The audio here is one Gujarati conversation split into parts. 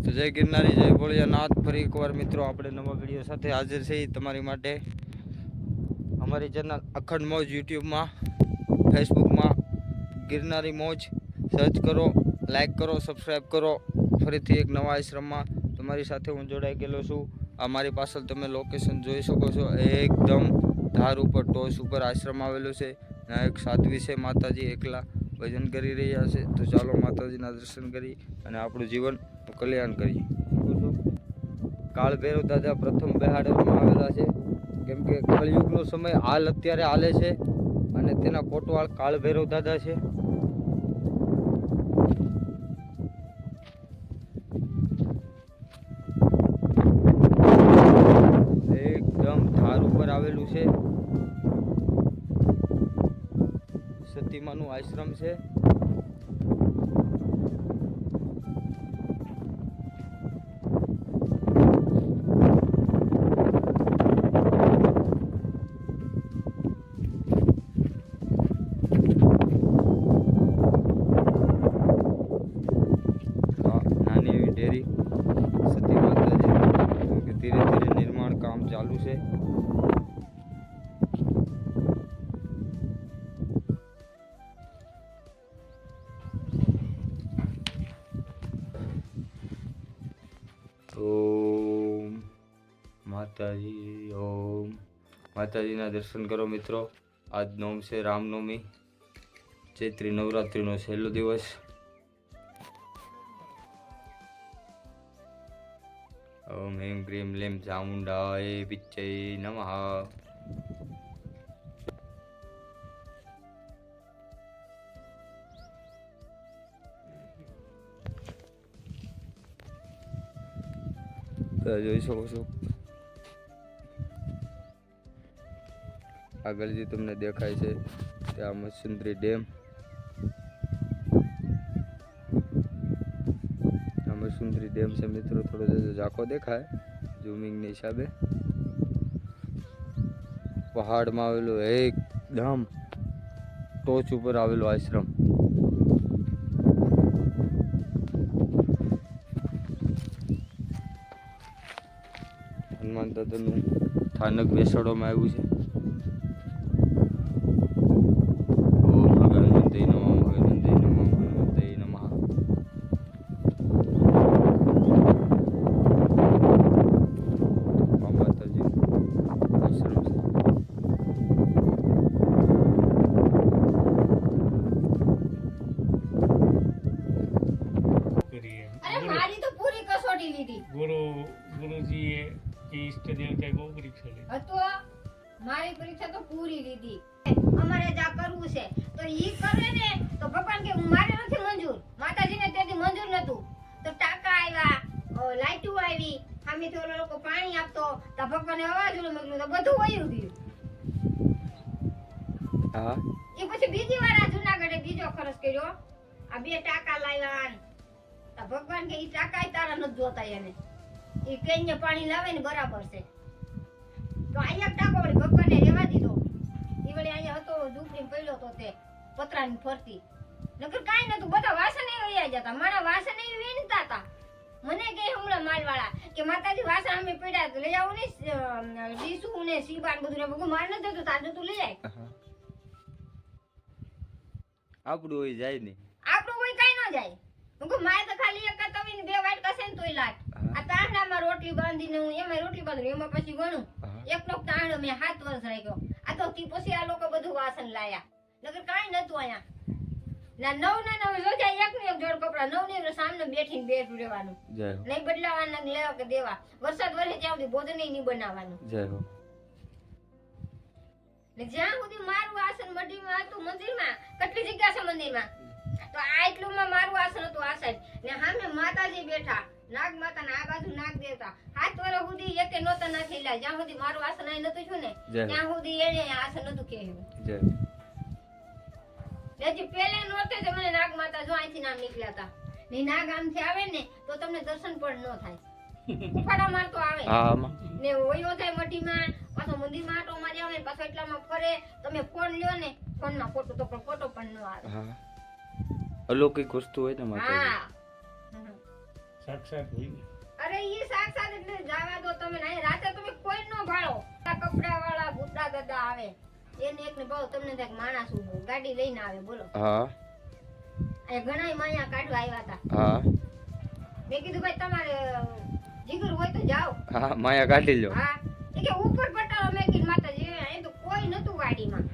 તો જય ગિરનારી, જય ભોળિયાનાથ. ફરી એકવાર મિત્રો આપણે નવા વિડીયો સાથે હાજર છે તમારી માટે. અમારી ચેનલ અખંડ મોજ યુટ્યુબમાં, ફેસબુકમાં ગિરનારી મોજ સર્ચ કરો, લાઈક કરો, સબસ્ક્રાઈબ કરો. ફરીથી એક નવા આશ્રમમાં તમારી સાથે હું જોડાઈ ગયેલો છું. આ મારી પાછળ તમે લોકેશન જોઈ શકો છો. એકદમ ધાર ઉપર ટોચ ઉપર આશ્રમ આવેલો છે. એક સાધ્વી છે, માતાજી એકલા ભજન કરી રહ્યા છે. તો ચાલો માતાજીના દર્શન કરી અને આપણું જીવન કલ્યાણ કરીએ. કાળ ભૈરવ દાદા પ્રથમ બેહાડવામાં આવેલા છે, કેમ કે કળિયુગનો સમય હાલ અત્યારે હાલે છે અને તેના કોટવાળ કાળ ભૈરવ દાદા છે. એકદમ ધાર ઉપર આવેલું છે. સતીમાનું આશ્રમ છે. નાની એવી ડેરી સતી માતાજી, ધીરે ધીરે નિર્માણ કામ ચાલુ છે. ઓમ માતાજી, ઓમ માતાજીના દર્શન કરો મિત્રો. આજ નોમ છે રામનવમી, ચૈત્રી નવરાત્રિનો છેલ્લો દિવસ. ઓમ હેમ ક્રીમ લેમ ચામુંડાય પિચ્ચય નમઃ. જોઈ શકો છો આગળ જે તમને દેખાય છે ત્યાં મસુંદરી ડેમ. મસુંદરી ડેમ છે મિત્રો, થોડો ઝાંખો દેખાય ઝૂમિંગની હિસાબે. પહાડમાં આવેલો એકદમ ટોચ ઉપર આવેલો આશ્રમ. હનુમાન દાદાનું સ્થાનક બેસાડવામાં આવ્યું છે. ઓમ હનુમંતે નમઃ, હનુમંતે નમઃ, હનુમંતે નમઃ. આ માતાજી આશ્રમ છે. ગુરુજીએ ઈષ્ટ દેવતા બહુ પરીક્ષા લીધી હતો. મારી પરીક્ષા તો પૂરી લીધી. અમારે જા કરવું છે તો ઈ કરે ને તો ભગવાન કે મારે નથી મંજૂર. માતાજીને તેથી મંજૂર નતું તો ટાકા આવ્યા, લાઈટુ આવી, સામેથી ઓલો લોકો પાણી આપતો તો ભગવાને અવાજ ઓલો મોકલ્યો તો બધું વયું ગયું. હા, એ પછી બીજી વાર આ જૂનાગઢે બીજો ખર્ચ કર્યો. આ 2 ટાકા લાવ્યા તો ભગવાન કે ઈ ટાકા તારા નથી જોતા. એને ઈ કેન્ય પાણી લાવે ને બરાબર છે. તો અહીંયા ટાકો વળી ભગવાને રહેવા દીધો. ઈ વળી અહીંયા હતો ઝૂંપડી પડ્યો તો તે પતરાની ફરતી. નકર કાઈ નતું, બધા વાસણે વયા જતા. મારા વાસણે વીણતા હતા. મને કે હમણાં માલવાળા કે માતાજી વાસણ અમે પડ્યા તો લઈ આવું ને, ડીસુ ને સીબા ને બધું. ભગવાન માર ન જતું તાજુ તું લઈ આય. આપણું હોય જાય ને, આપણું કોઈ કાઈ ન જાય. હું માય તો ખાલી એક તવી ને 2 વાટ કસે ને તોય લાટ. આ તાંડામાં રોટલી બાંધીને હું એમાં રોટલી બાંધું, એમાં પછી ગણું એકનો તાંડો મેં 7 વર્ષ રાખ્યો. આ તો તી પછી આ લોકો બધું વાસણ લાયા. નકર કાઈ નતું અહીંયા. ના 9 ના 9 જોજા એક ને એક જોડ કપડા 9 ને સામે બેઠીને બેઠું રહેવાનું. નહીં બદલાવાના લેવા કે દેવા. વરસાદ વરસે ત્યાં સુધી ભોજન નહીં બનાવવાનું. જય હો. ને જ્યાં સુધી મારું આસન મઢીમાં હતું, મંદિરમાં કેટલી જગ્યા છે મંદિરમાં, તો આટલું માં મારું આસન હતું આ સાઈડ. ને સામે માતાજી બેઠા, નાગ માતા ને આ બાજુ નાગ દેવતા. 7 વર્ષ સુધી એકે નોતા નથી લા. જ્યાં સુધી મારું આસન અહીં નતું છું ને ત્યાં સુધી એને આસન નતું કહેવું. જય હજી પહેલા નોરતે જ મને નાગ માતા જો અહીંથી નામ નીકળ્યા હતા. ને નાગ આમથી આવે ને તો તમને દર્શન પણ ન થાય. ઉફાડા મારતો આવે. હા, ને ઓયો થાય મઢીમાં, પાછો મંદિરમાં આટો મારી આવે, પાછો એટલામાં ફરે. તમે ફોન લ્યો ને, ફોનમાં ફોટો તો પણ ફોટો પણ ન આવે. હા, અલૌકિક વસ્તુ હોય ને માતાજી. હા, સાક્ષાત હોય ને. અરે ઈ સાક્ષાત એટલે જાવા દો તમે નહીં રાતે તમે કોઈ નો ભાળો આ કપડા વાળા બુદ્ધા દાદા આવે એને એકને ભાવ તમને ત્યાં માણસ ઉભો ગાડી લઈને આવે બોલો હા એ ઘણાય માયા કાઢવા આવ્યા હતા હા મેં કીધું ભાઈ તમારે જીગર હોય તો જાઓ હા માયા કાઢી લો હા એ કે ઉપર પટાળો મેં કીધું માતાજી એ તો કોઈ નતું ગાડીમાં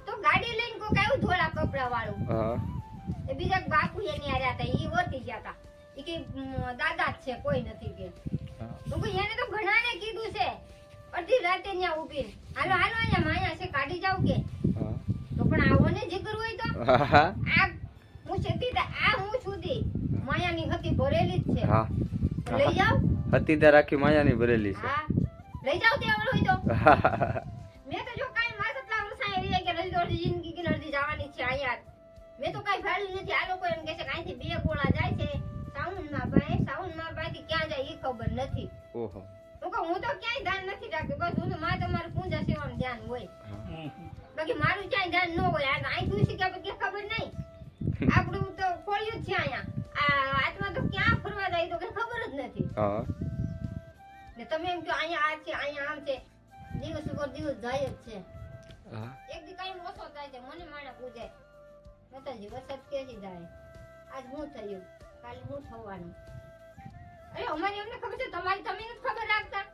તો ગાડી લઈને કોક આવ્યું ધોળા કપડા વાળું હા એ બીજા બાપુ એની આર્યા હતા ઈ વર્તી ગયા હતા ઈ કે દાદા જ છે કોઈ નથી કે તો કોઈ એને તો ઘણાને કીધું છે અડધી રાતે ત્યાં ઊભી હાલો હાલો અહીંયા માયા છે કાઢી જાવ કે હા તો પણ આવો ને જીગર હોય તો હા આ હું છેતી આ હું સુધી માયાની હતી ભરેલી જ છે હા તો લઈ જાવ હતી ત્યાં રાખી માયાની ભરેલી છે હા લઈ જાવ તે આવડો હોય તો હા મેં તો જો કાઈ માસટલા વરસાય રહી કે અડધી જિંદગી કે અડધી જવાની છે અહીંયા મેં તો કાઈ ભાડ્યું નથી આ લોકો એમ કહે છે કે અહીંથી 2 ગોળા જાય છે સાઉન્ડમાં ભાઈ થી ક્યાં જાય એ ખબર નથી ઓહો હું કહું હું તો ક્યાંય ધ્યાન નથી રાખતી બસ હું તો મારે તમારું પૂજા સેવાનું ધ્યાન હોય બાકી મારું ક્યાંય ધ્યાન ન હોય આ અહીં તુલસી કે પછી ખબર નહીં આપણું તો ખોલ્યું જ છે અહીંયા આ આત્મા તો ક્યાં ફરવા જાય તો કઈ ખબર જ નથી હા ને તમે એમ કહો અહીંયા આ છે અહીંયા આમ છે દિવસ ઉપર દિવસ જાય જ છે હા એક દી કઈ ઓછો થાય છે મને માણા પૂજાય માતાજી વરસાદ કેસી જાય આજ હું થયું કાલે હું થવાનું અરે અમારી અમને ખબર છે તમારી તમે નથી ખબર રાખતા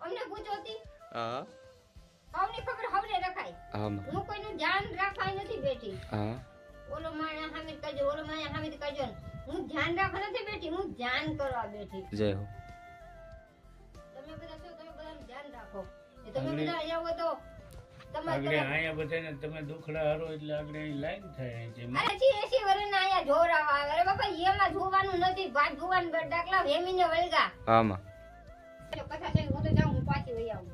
અમને પૂછોતી હા હવની ખબર હવને રખાય હા હું કોઈનું ધ્યાન રાખવા નથી બેઠી હા ઓલો માણસ સામે કરજો ઓલો માણસ સામે કરજો હું ધ્યાન રાખવા નથી બેઠી હું ધ્યાન કરવા બેઠી જય હો તમે બધા છો તમે બધાનું ધ્યાન રાખો એ તમે બધા અહીંયા હોય તો તમારે આગળ અહીંયા બધાને તમે દુખડા હારો એટલે આગળ અહીં લાઈન થાય છે અરે છી 80 વર્ષના અહીંયા જોરાવા આવે અરે બાપા એમાં જોવાનું નથી ભાત જોવાનું ડાકલા હેમીને વળગા આમાં ચલો કથા છે હું તો જાઉં હું પાછી વઈ આવું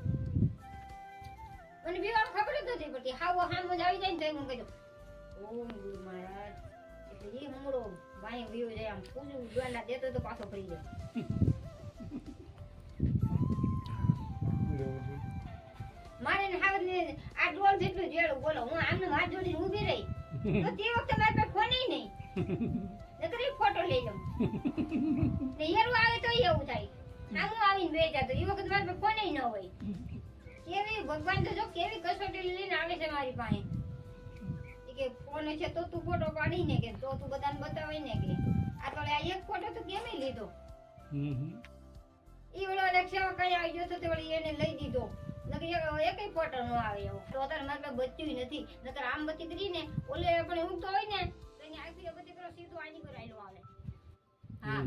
મને બીવાર ખબર જ નથી પડતી હાવો હામો જ આવી જાય ને તો હું કીધું ઓમ ગુરુ મહારાજ એટલે એ હમણો ભાઈ વિયો જાય આમ પૂજું ગોલા દેતો તો પાછો ફરી જાય મારે ને હાવર ને આ ડોલ જેટલું જેડું બોલો હું આમને હાથ જોડીને ઊભી રહી તો તે વખતે મારી પાસે ફોન નહીં નકર ફોટો લઈ લઉં ને હેરું આવે તો એવું થાય આમ આવીને બે જાતો એ વખત મારી પાસે ફોન ન હોય કેવી ભગવાન તો જો કેવી કસોટી લઈને આવે છે મારી પાસે કે ફોન છે તો તું ફોટો પાડી ને કે તો તું બધાને બતાવે ને કે આ તો આ એક ફોટો તો કેમે લીધો ઈ વળો લક્ષા કઈ આવી ગયો તો તે વળી એને લઈ દીધો નકર એકય ફોટો નો આવે એવો તો તાર મારે બચ્યું નથી નકર આમ બચી કરીને ઓલે આપણે ઊંઘતો હોય ને તો એની આખી બચી કરો સીધો આની પર આયલો આવે હા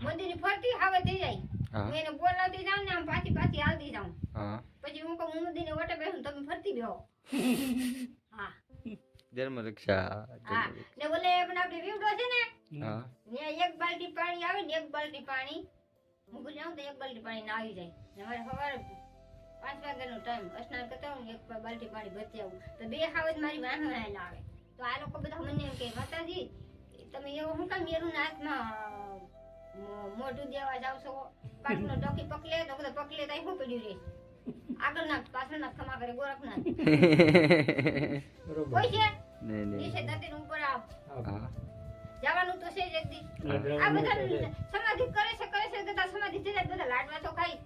મંદિરની ફરતી હાવે થઈ જાય હું એને બોલાવતી જાઉં ને આમ પાછી પાછી આવતી જાઉં હા પછી હું કહું હું મંદિરને વટે બેસું તમે ફરતી બેહો હા ધર્મ રક્ષા હા ને ઓલે પણ આપણે વીવડો છે ને હા ને એક બાલટી પાણી આવે ને એક બાલટી પાણી હું જાઉં તો એક બાલટી પાણી ના આવી જાય ને મારે સવારે 5 વાગ્યાનો ટાઈમ સ્નાન કરતા હું એક બાલટી પાણી ભરતી આવું તો બે હાવજ મારી વાહન આવેલા આવે તો આ લોકો બધા મને એમ કે માતાજી તમે એવો હું કામ મેરું હાથમાં મોઢું દેવા જાવ છો પાટનો ડોકી પકલે તો બધા પકલે તો હું પડ્યું રે આગળના પાછળના ખમા કરે ગોરખના કોઈ છે નહીં નીચે નહીં દાંતીને ઉપર આવ હા જવાનું તો છે જ એક દી આ બધા સમાધિ કરે છે કે સમાધિ થઈ જાય બધા લાડવા તો ખાઈ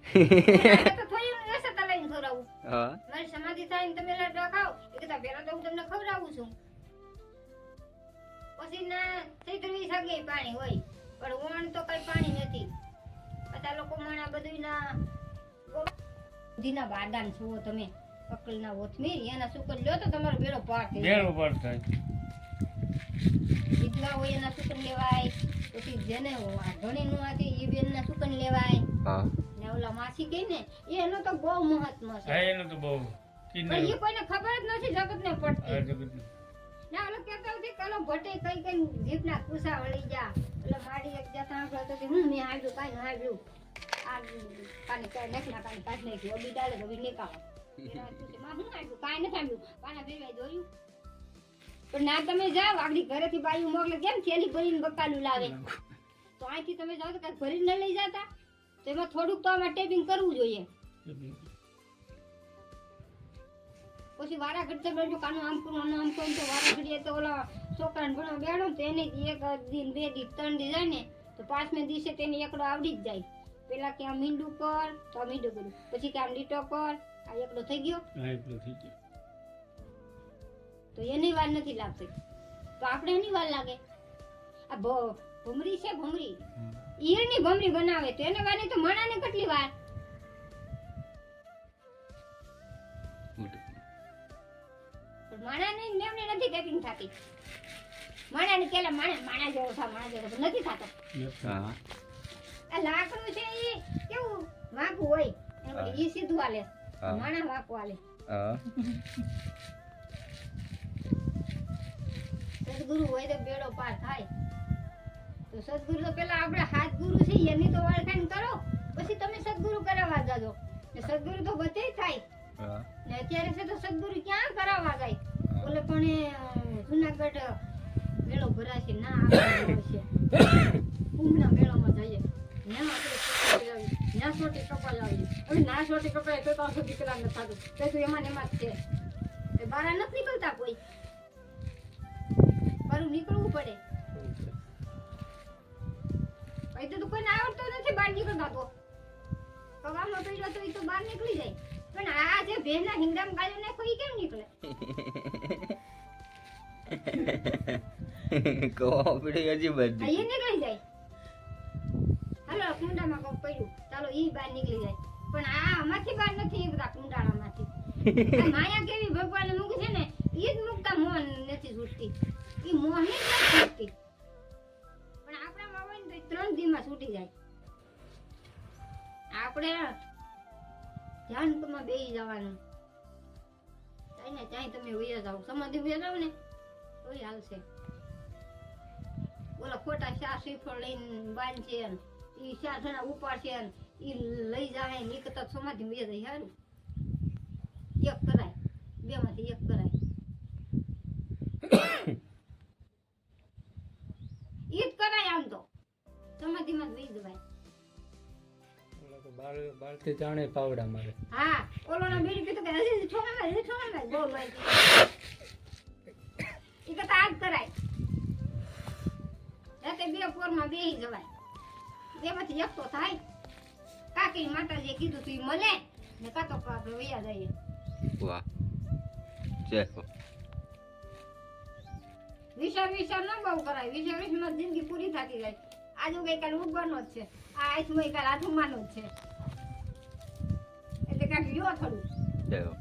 તો થોડી વ્યવસ્થા લઈને ખવડાવું હા મારી સમાધિ થાય ને તમે લાડવા ખાઓ એ કહેતા પેલા તો હું તમને ખવડાવું છું પછી ના થઈ કરવી સગે પાણી હોય પણ ઓણ તો કઈ પાણી નથી બધા લોકો મણા બધું ના દીના બાદામ છો તમે અકલના ઓથમી એના સુકન લ્યો તો તમારો બેડો પાર થઈ જાય બેરો પર થાય વિધવા હોય એના સુકન લેવાય પછી જેને ઘણી નું આથી એ બેન ના સુકન લેવાય હા ને ઓલા માસી કહે ને એનો તો બહુ મહત્વ છે હા એનું તો બહુ પણ એ કોઈને ખબર જ નથી જગત ને પડતી જગત ના ઓલો કહેતા હતી કલો ભટે કઈ કઈ જીભના કુસા વળી જા એટલે માડી એક જતા આંખો તો હું મેં આવ્યું કાઈ ન આવ્યું આ પાણી કાઈ નાખના કાઈ કાઢ નાખ્યું ઓબી ડાલે તો નીકાળો માં હું આવ્યું કાઈ નથી આવ્યું પાણા ભેરવાઈ દોયું પણ ના તમે જાઓ આગળ ઘરેથી બાયું મોકલે કેમ થેલી ભરીને બકાલું લાવે તો અહીંથી તમે જાઓ તો કઈ ભરીને ન લઈ જતા તો એમાં થોડુંક તો આમાં ટેપિંગ કરવું જોઈએ પછી વારા ઘડતે બેઠો કાનું આમ કરું તો વારા ઘડીએ તો ઓલા છોકરાને ભણવા બેઠો તો એને એક દિન બે દી ત્રણ દી જાય ને તો 5મે દિવસે તેને એકડો આવડી જ જાય. પેલા કે આમ મીંડું કર તો આ મીંડું કર્યું, પછી કે આમ લીટો કર, આ એકડો થઈ ગયો. હા એટલું થઈ ગયું. તો એની વાર નથી લાગતી, તો આપણે એની વાર લાગે. આ ભમરી છે, ભમરી ઈયળની ભમરી બનાવે તો એને વારની તો માણાને કેટલી વાર. પણ માણાને મેમને નથી ટાઈપિંગ થતી. માણાને કેલા માણા જેવો થા, માણા જેવો થા, નથી થતો. હા આ લાકડું છે એ કેવું વાંકું હોય, એમાં ઈ સીધું હાલે, હા. માણા વાંકું હાલે. હા સદગુરુ હોય તો બેડો પાર થાય. તો સદગુરુ તો પેલા આપણા હાથ ગુરુ છે એની તો ઓળખાણ કરો, પછી તમે સદગુરુ કરાવવા જાજો. ને સદગુરુ તો બધે થાય હા ને અત્યારે છે તો સદગુરુ ક્યાં કરાવવા જાય. ઓલે પણ એ જુનાગઢ મેળો ભરાશે ના આવે છે, કુંભના મેળામાં જઈએ ત્યાં આપણે ત્યાં સોટી કપા લાવીએ. હવે ના સોટી કપા તો ત્યાં સુધી પેલા નથી થતું, તો તું એમાં ને એમાં જ છે. એ બારા નથી નીકળતા કોઈ, બારું નીકળવું પડે. ભાઈ તો કોઈને આવડતો નથી બહાર નીકળતા. તો પગામાં પડ્યો તો એ તો બહાર નીકળી જાય, પણ આ જે ભેના હિંગડામ ગાળ્યો ને કોઈ કેમ નીકળે. કોપડી હજી આ બધી એ નીકળી જાય. હાલો કુંડામાં કોક પડ્યું, ચાલો ઈ બહાર નીકળી જાય. પણ આ આમાંથી બહાર નથી નીકળતા કુંડાળામાંથી. આ માયા કેવી ભગવાને મૂકી છે ને, ઈ જ મુકતા મોહન નથી છૂટતી. ઈ મોહની જ નથી છૂટતી. પણ આપણામાં હોય ને તો 3 દીમાં છૂટી જાય. આપણે ધ્યાનમાં બેસી જવાનું. ચાઈ ને ચાઈ તમે વયા જાઓ, સમાધિ વયા જાઓ ને તોય હાલશે. ઓલા ખોટા શા શ્રીફળ લઈને બાંધશે ને ઈ 4 જણા ઉપાડશે ને ઈ લઈ જાય ને ઈ કરતા સમાધિ વયા જાય. હારું એક કરાય, 2 માંથી એક કરાય. ઈ જ કરાય. આમ તો સમાધિમાં જ વહી જવાય. બાળતે જાણે પાવડા મારે. હા ઓલોના બીડી કીધું કે હજી ઠોકામાં બોલ હોય ઈ કરતા આ જ કરાય. રાતે 2 પોરમાં બેસી જવાય, 2 માંથી એક તો થાય. કાકી માતાજીએ કીધું તું ઈ મળે ને કાતો આપણે વયા જઈએ. વાહ જય હો. વિચાર ન બહુ કરાય. વિચારમાં જિંદગી પૂરી થતી જાય. આજુ ગઈકાલ ઉગવાનો જ છે, આ આઠમો કાલ આઠમવાનો જ છે, એટલે કાંઈક લ્યો થોડું. જય હો.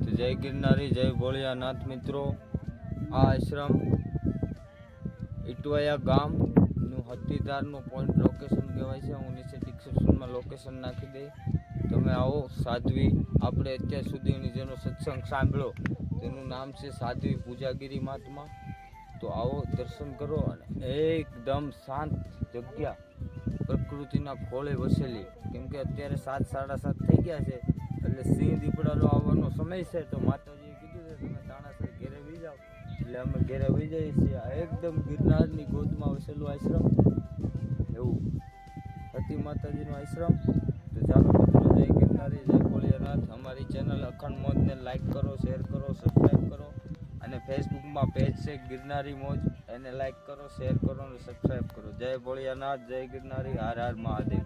તો જય ગિરનારી, જય ભોળિયાનાથ મિત્રો. આ આશ્રમ ઇટવાયા ગામનું હત્તીધારનું પોઈન્ટ લોકેશન કહેવાય છે. હું નીચે ડિસ્ક્રિપ્શનમાં લોકેશન નાખી દઈ. તમે આવો. સાધ્વી આપણે અત્યાર સુધીની જેનો સત્સંગ સાંભળ્યો તેનું નામ છે સાધ્વી પૂજાગીરી મહાત્મા. તો આવો, દર્શન કરો. અને એકદમ શાંત જગ્યા, પ્રકૃતિના ખોળે વસેલી. કેમ કે અત્યારે 7, 7:30 થઈ ગયા છે, એટલે સિંહ દીપડાનો આવવાનો સમય છે. તો માતાજીએ કીધું છે તમે તાણાસર ઘેરે વી જાઓ, એટલે અમે ઘેરે વી જઈએ છીએ. આ એકદમ ગિરનારની ગોદમાં વસેલું આશ્રમ, એવું સતી માતાજીનો આશ્રમ. તો ચાલો મિત્રો, જય ગિરનારી, જય ભોળિયાનાથ. અમારી ચેનલ અખંડ મોજને લાઈક કરો, શેર કરો, સબસ્ક્રાઈબ કરો. અને ફેસબુકમાં પેજ છે ગિરનારી મોજ, એને લાઈક કરો, શેર કરો અને સબસ્ક્રાઈબ કરો. જય ભોળિયાનાથ, જય ગિરનારી, હર હર મહાદેવ.